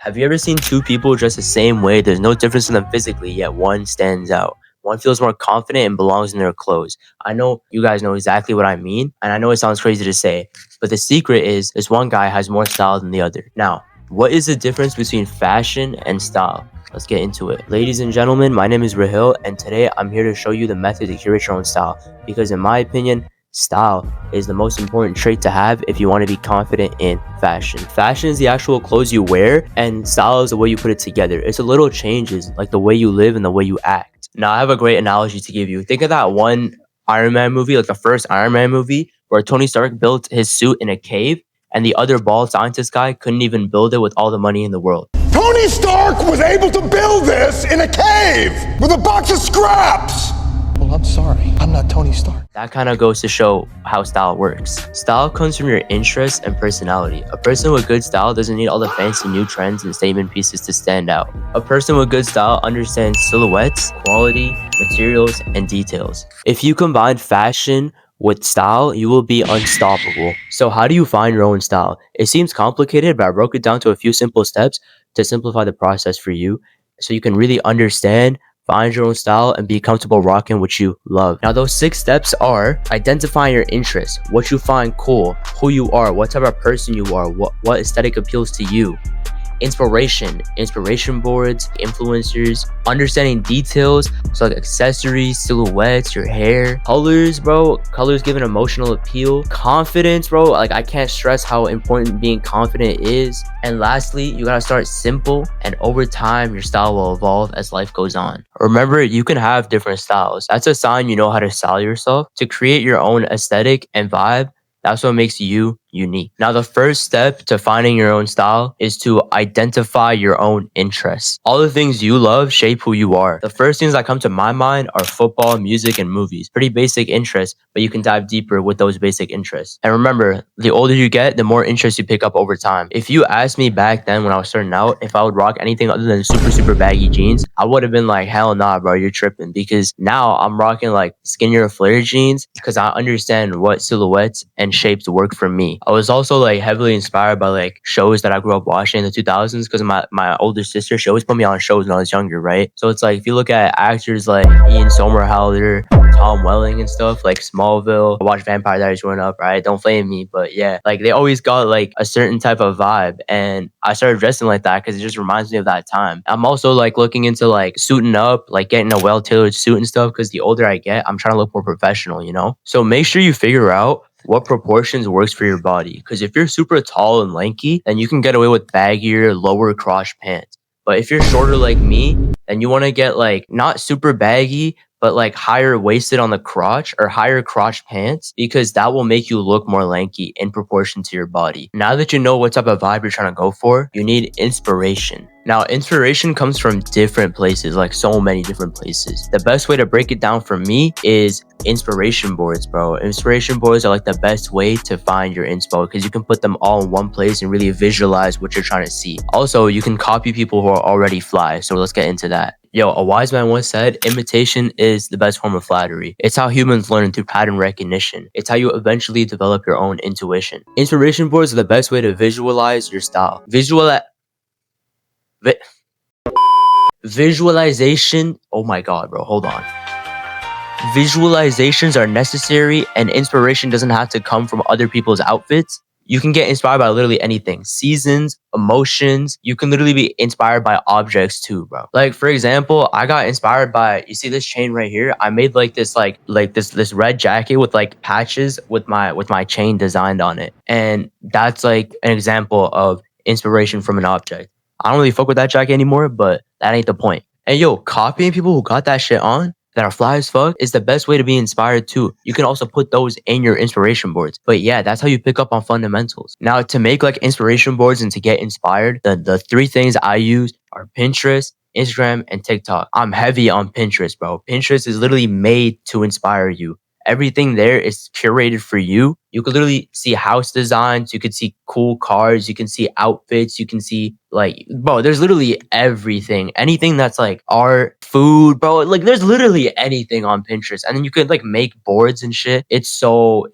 Have you ever seen two people dressed the same way? There's no difference in them physically, yet one stands out. One feels more confident and belongs in their clothes. I know you guys know exactly what I mean, and I know it sounds crazy to say, but the secret is this one guy has more style than the other. Now, what is the difference between fashion and style? Let's get into it. Ladies and gentlemen, my name is Rahil, and today I'm here to show you the method to curate your own style. Because in my opinion, style is the most important trait to have if you want to be confident in fashion. Fashion is the actual clothes you wear, and style is the way you put it together. It's a little changes, like the way you live and the way you act. Now, I have a great analogy to give you. Think of that one Iron Man movie, like the first Iron Man movie, where Tony Stark built his suit in a cave, and the other bald scientist guy couldn't even build it with all the money in the world. Tony Stark was able to build this in a cave with a box of scraps! Well, I'm sorry. I'm not Tony Stark. That kind of goes to show how style works. Style comes from your interests and personality. A person with good style doesn't need all the fancy new trends and statement pieces to stand out. A person with good style understands silhouettes, quality, materials, and details. If you combine fashion with style, you will be unstoppable. So how do you find your own style? It seems complicated, but I broke it down to a few simple steps to simplify the process for you so you can really understand, find your own style, and be comfortable rocking what you love. Now, those 6 steps are identifying your interests, what you find cool, who you are, what type of person you are, what aesthetic appeals to you. Inspiration boards, influencers, understanding details, so like accessories, silhouettes, your hair, colors, bro. Colors give an emotional appeal. Confidence, bro. Like, I can't stress how important being confident is. And lastly, you gotta start simple, and over time, your style will evolve as life goes on. Remember, you can have different styles. That's a sign you know how to style yourself. To create your own aesthetic and vibe, that's what makes you unique. Now, the first step to finding your own style is to identify your own interests. All the things you love shape who you are. The first things that come to my mind are football, music, and movies. Pretty basic interests, but you can dive deeper with those basic interests. And remember, the older you get, the more interests you pick up over time. If you asked me back then when I was starting out, if I would rock anything other than super baggy jeans, I would have been like, hell nah, bro, you're tripping. Because now I'm rocking like skinnier flare jeans because I understand what silhouettes and shapes work for me. I was also like heavily inspired by like shows that I grew up watching in the 2000s because my older sister, she always put me on shows when I was younger, right? So it's like, if you look at actors like Ian Somerhalder, Tom Welling and stuff, like Smallville, I watched Vampire Diaries growing up, right? Don't flame me, but yeah, like they always got like a certain type of vibe, and I started dressing like that because it just reminds me of that time. I'm also like looking into like suiting up, like getting a well-tailored suit and stuff, because the older I get, I'm trying to look more professional, you know? So make sure you figure out what proportions works for your body. Because if you're super tall and lanky, then you can get away with baggier, lower crotch pants. But if you're shorter like me, then you want to get like not super baggy, but like higher waisted on the crotch or higher crotch pants, because that will make you look more lanky in proportion to your body. Now that you know what type of vibe you're trying to go for, you need inspiration. Now, inspiration comes from different places, like so many different places. The best way to break it down for me is inspiration boards, bro. Inspiration boards are like the best way to find your inspo because you can put them all in one place and really visualize what you're trying to see. Also, you can copy people who are already fly. So let's get into that. Yo, a wise man once said, imitation is the best form of flattery. It's how humans learn through pattern recognition. It's how you eventually develop your own intuition. Inspiration boards are the best way to visualize your style. Visualization. Oh my god, bro, hold on. Visualizations are necessary, and inspiration doesn't have to come from other people's outfits. You can get inspired by literally anything. Seasons, emotions. You can literally be inspired by objects too, bro. Like, for example, I got inspired by, you see this chain right here? I made like this this red jacket with like patches with my chain designed on it. And that's like an example of inspiration from an object. I don't really fuck with that jacket anymore, but that ain't the point. And yo, copying people who got that shit on, that are fly as fuck, is the best way to be inspired too. You can also put those in your inspiration boards. But yeah, that's how you pick up on fundamentals. Now, to make like inspiration boards and to get inspired, the 3 things I use are Pinterest, Instagram, and TikTok. I'm heavy on Pinterest, bro. Pinterest is literally made to inspire you. Everything there is curated for you. You could literally see house designs, you could see cool cars, you can see outfits, you can see Like, bro, there's literally everything. Anything that's like art, food, bro. Like, there's literally anything on Pinterest. And then you could like make boards and shit. It's so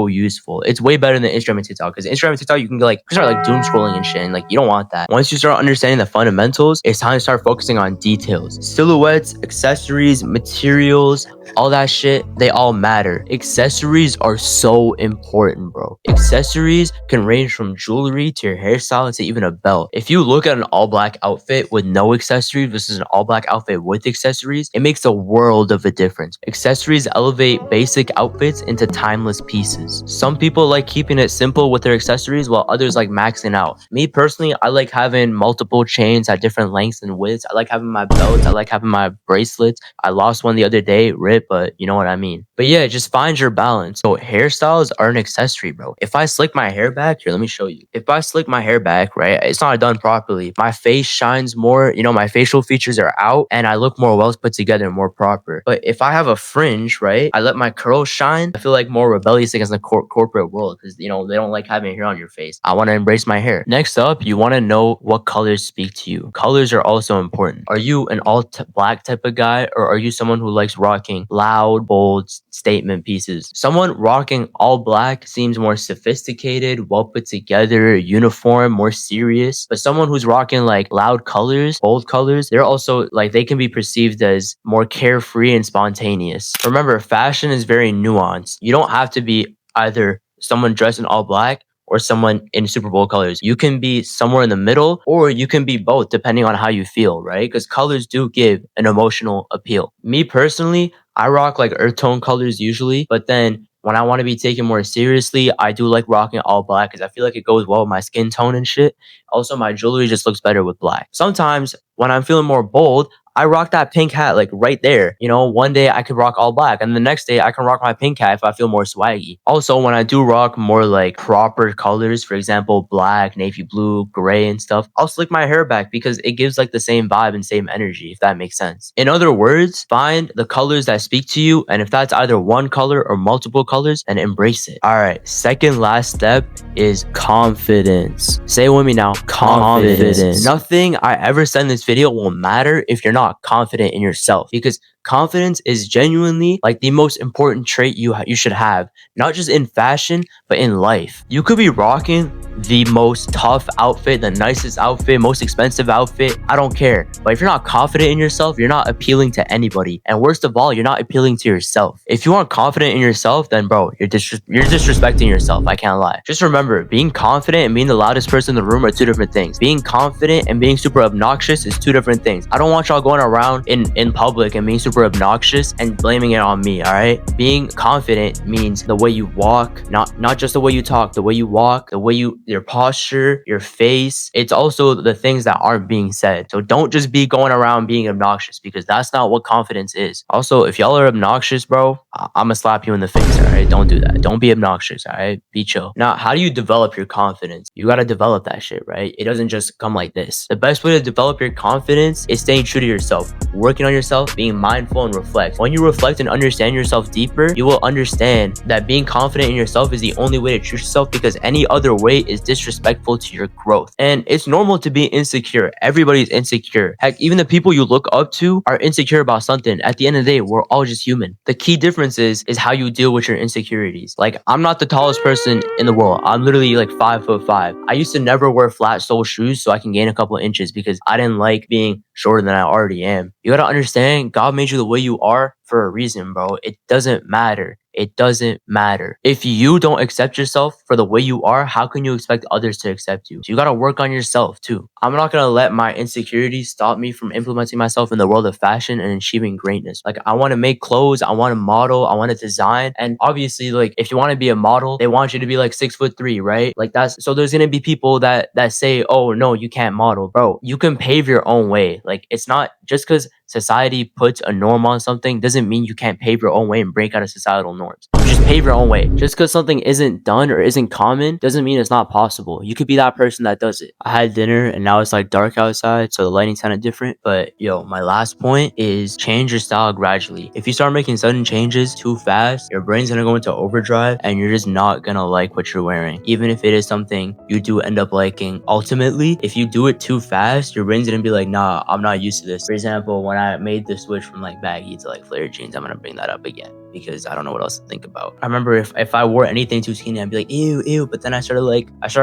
useful. It's way better than Instagram and TikTok. Because Instagram and TikTok, you can like start like doom scrolling and shit. And like, you don't want that. Once you start understanding the fundamentals, it's time to start focusing on details. Silhouettes, accessories, materials, all that shit, they all matter. Accessories are so important, bro. Accessories can range from jewelry to your hairstyle to even a belt. If you look at an all black outfit with no accessories versus an all black outfit with accessories, it makes a world of a difference. Accessories elevate basic outfits into timeless pieces. Some people like keeping it simple with their accessories while others like maxing out. Me personally, I like having multiple chains at different lengths and widths. I like having my belts. I like having my bracelets. I lost one the other day, rip, but you know what I mean. But yeah, just find your balance. So hairstyles are an accessory, bro. If I slick my hair back, here, let me show you. If I slick my hair back, right, it's not done properly. My face shines more, you know, my facial features are out and I look more well put together and more proper. But if I have a fringe, right, I let my curls shine, I feel like more rebellious against the corporate world because, you know, they don't like having hair on your face. I want to embrace my hair. Next up, you want to know what colors speak to you. Colors are also important. Are you an all black type of guy or are you someone who likes rocking loud, bold statement pieces? Someone rocking all black seems more sophisticated, well put together, uniform, more serious. But someone who's rocking like loud colors, bold colors, they're also like they can be perceived as more carefree and spontaneous. Remember, fashion is very nuanced. You don't have to be either someone dressed in all black or someone in Super Bowl colors. You can be somewhere in the middle, or you can be both depending on how you feel, right? Because colors do give an emotional appeal. Me personally, I rock like earth tone colors usually, but then when I want to be taken more seriously, I do like rocking all black because I feel like it goes well with my skin tone and shit. Also, my jewelry just looks better with black. Sometimes when I'm feeling more bold, I rock that pink hat like right there. You know, one day I could rock all black and the next day I can rock my pink hat if I feel more swaggy. Also, when I do rock more like proper colors, for example, black, navy blue, gray and stuff, I'll slick my hair back because it gives like the same vibe and same energy, if that makes sense. In other words, find the colors that speak to you. And if that's either one color or multiple colors, then embrace it. All right. Second last step is confidence. Say it with me now. Confidence. Nothing I ever said in this video will matter if you're not confident in yourself, because confidence is genuinely like the most important trait you should have, not just in fashion, but in life. You could be rocking the most tough outfit, the nicest outfit, most expensive outfit, I don't care. But if you're not confident in yourself, you're not appealing to anybody. And worst of all, you're not appealing to yourself. If you aren't confident in yourself, then bro, you're disrespecting yourself. I can't lie. Just remember, being confident and being the loudest person in the room are two different things. Being confident and being super obnoxious is two different things. I don't want y'all going around in public and being super obnoxious and blaming it on me, all right? Being confident means the way you walk, not just the way you talk, the way you walk, the way your posture, your face. It's also the things that aren't being said. So don't just be going around being obnoxious, because that's not what confidence is. Also, if y'all are obnoxious, bro, I'm gonna slap you in the face, all right? Don't do that. Don't be obnoxious, all right? Be chill. Now, how do you develop your confidence? You gotta develop that shit, right? It doesn't just come like this. The best way to develop your confidence is staying true to yourself, working on yourself, being mindful and reflect. When you reflect and understand yourself deeper, you will understand that being confident in yourself is the only way to choose yourself, because any other way is disrespectful to your growth. And it's normal to be insecure. Everybody's insecure. Heck, even the people you look up to are insecure about something. At the end of the day, we're all just human. The key difference is how you deal with your insecurities. Like, I'm not the tallest person in the world. I'm literally like 5'5". I used to never wear flat sole shoes so I can gain a couple of inches because I didn't like being shorter than I already am. You gotta understand, God made you the way you are for a reason, bro. It doesn't matter. It doesn't matter. If you don't accept yourself for the way you are, how can you expect others to accept you? So you gotta work on yourself too. I'm not gonna let my insecurities stop me from implementing myself in the world of fashion and achieving greatness. Like, I wanna make clothes, I wanna model, I wanna design. And obviously, like, if you wanna be a model, they want you to be like 6'3", right? Like, so there's gonna be people that say, oh no, you can't model. Bro, you can pave your own way. Like, it's not just because society puts a norm on something doesn't mean you can't pave your own way and break out of societal norms. You just Pave your own way. Just because something isn't done or isn't common doesn't mean it's not possible. You could be that person that does it. I had dinner and now it's like dark outside, so the lighting's kind of different. But yo, my last point is change your style gradually. If you start making sudden changes too fast, your brain's gonna go into overdrive and you're just not gonna like what you're wearing. Even if it is something you do end up liking. Ultimately, if you do it too fast, your brain's gonna be like, nah, I'm not used to this. For example, when I made the switch from like baggy to like flared jeans, I'm gonna bring that up again because I don't know what else to think about. I remember if I wore anything too skinny, I'd be like, ew. But then I started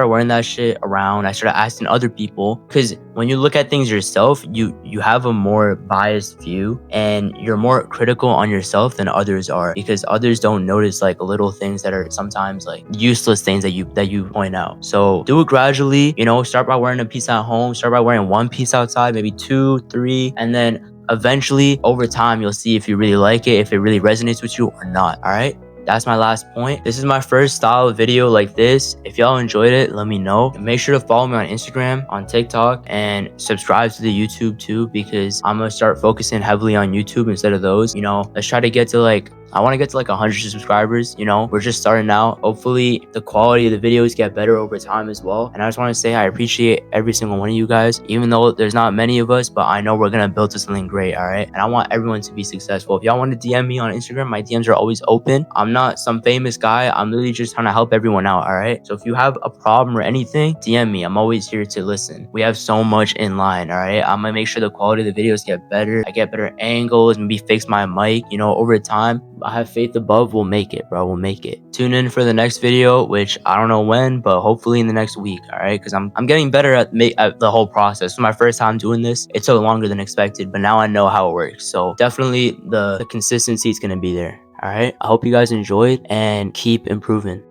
wearing that shit around. I started asking other people, because when you look at things yourself, you have a more biased view and you're more critical on yourself than others are, because others don't notice like little things that are sometimes like useless things that you point out. So do it gradually, you know, start by wearing a piece at home, start by wearing one piece outside, maybe 2, 3, and then eventually over time you'll see if you really like it, if it really resonates with you or not. All right, that's my last point. This is my first style video like this. If y'all enjoyed it, let me know. And make sure to follow me on Instagram, on TikTok, and subscribe to the YouTube too, because I'm gonna start focusing heavily on YouTube instead of those. You know, let's try to get to like, I want to get to like 100 subscribers. You know, we're just starting out. Hopefully the quality of the videos get better over time as well. And I just want to say I appreciate every single one of you guys, even though there's not many of us, but I know we're gonna build to something great. All right, and I want everyone to be successful. If y'all want to DM me on Instagram, my DMs are always open. I'm not some famous guy. I'm literally just trying to help everyone out. All right, so if you have a problem or anything, DM me. I'm always here to listen. We have so much in line. All right, I'm gonna make sure the quality of the videos get better. I get better angles, maybe fix my mic, you know, over time. I have faith above. We'll make it, bro. We'll make it. Tune in for the next video, which I don't know when, but hopefully in the next week. All right, because I'm getting better at the whole process. This is my first time doing this. It took longer than expected, but now I know how it works. So definitely the consistency is gonna be there. All right, I hope you guys enjoyed and keep improving.